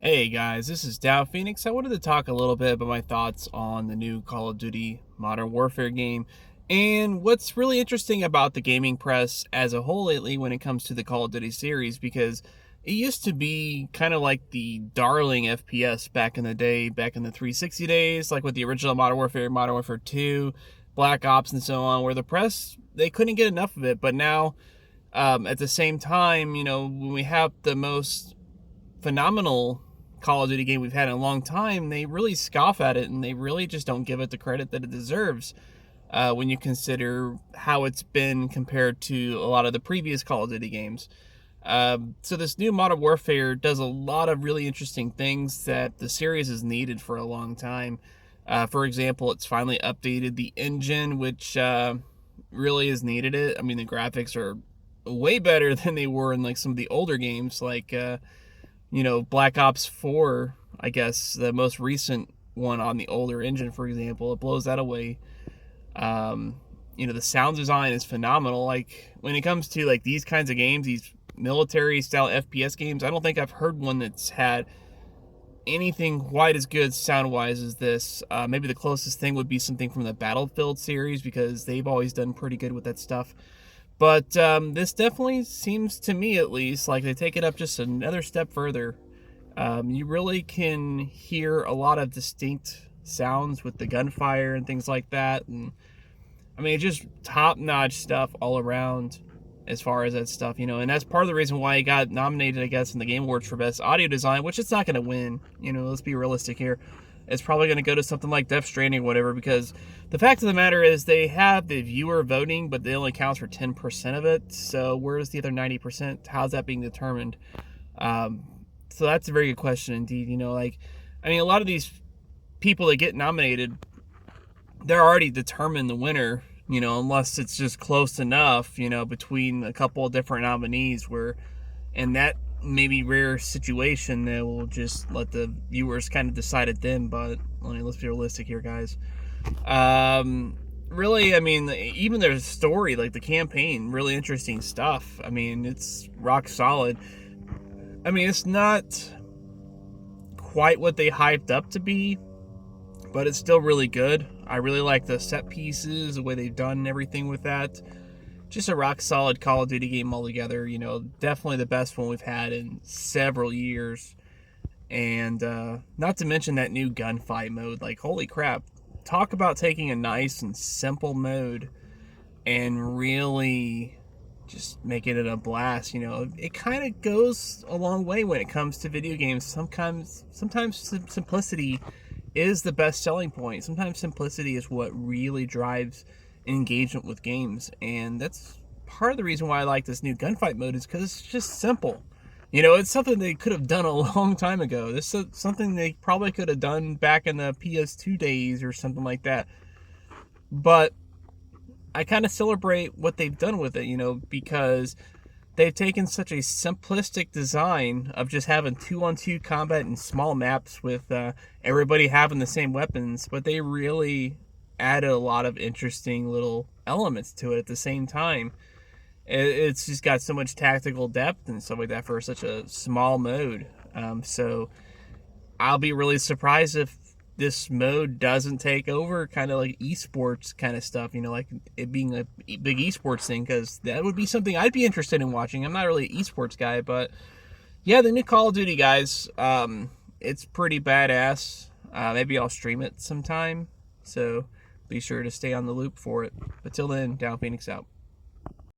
Hey guys, this is Dow Phoenix. I wanted to talk a little bit about my thoughts on the new Call of Duty Modern Warfare game and what's really interesting about the gaming press as a whole lately when it comes to the Call of Duty series, because it used to be kind of like the darling FPS back in the day, back in the 360 days, like with the original Modern Warfare 2, Black Ops, and so on, where the press, they couldn't get enough of it. But now, at the same time, when we have the most phenomenal Call of Duty game we've had in a long time, they really scoff at it and they really just don't give it the credit that it deserves when you consider how it's been compared to a lot of the previous Call of Duty games. So this new Modern Warfare does a lot of really interesting things that the series has needed for a long time. For example, it's finally updated the engine, which really has needed it. I mean, the graphics are way better than they were in like some of the older games, like Black Ops 4, I guess, the most recent one on the older engine, for example. It blows that away. The sound design is phenomenal. Like, when it comes to like these kinds of games, these military style FPS games, I don't think I've heard one that's had anything quite as good sound wise as this. Maybe the closest thing would be something from the Battlefield series, because they've always done pretty good with that stuff. But this definitely seems, to me at least, like they take it up just another step further. You really can hear a lot of distinct sounds with the gunfire and things like that. And I mean, just top-notch stuff all around as far as that stuff, and that's part of the reason why it got nominated, I guess, in the Game Awards for Best Audio Design, which it's not going to win. Let's be realistic here. It's probably going to go to something like Death Stranding or whatever, because the fact of the matter is they have the viewer voting, but they only counts for 10% of it. So where's the other 90%? How's that being determined? So that's a very good question indeed. A lot of these people that get nominated, they're already determined the winner, unless it's just close enough, between a couple of different nominees where, and that maybe rare situation, they will just let the viewers kind of decide it then. But let's be realistic here, guys. Really, even their story, like the campaign, really interesting stuff. It's rock solid. It's not quite what they hyped up to be, but it's still really good. I really like the set pieces, the way they've done everything with that. Just a rock solid Call of Duty game altogether. Definitely the best one we've had in several years. And not to mention that new gunfight mode. Like, holy crap. Talk about taking a nice and simple mode and really just making it a blast. It kind of goes a long way when it comes to video games. Sometimes simplicity is the best selling point. Sometimes simplicity is what really drives engagement with games, and that's part of the reason why I like this new gunfight mode, is because it's just simple. It's something they could have done a long time ago. This is something they probably could have done back in the PS2 days or something like that. But I kind of celebrate what they've done with it, because they've taken such a simplistic design of just having 2-on-2 combat in small maps with everybody having the same weapons, but they really added a lot of interesting little elements to it at the same time. It's just got so much tactical depth and stuff like that for such a small mode. So I'll be really surprised if this mode doesn't take over kind of like esports kind of stuff, like it being a big esports thing, because that would be something I'd be interested in watching. I'm not really an esports guy, but yeah, the new Call of Duty, guys, it's pretty badass. Maybe I'll stream it sometime, so be sure to stay on the loop for it. But till then, Down Phoenix out.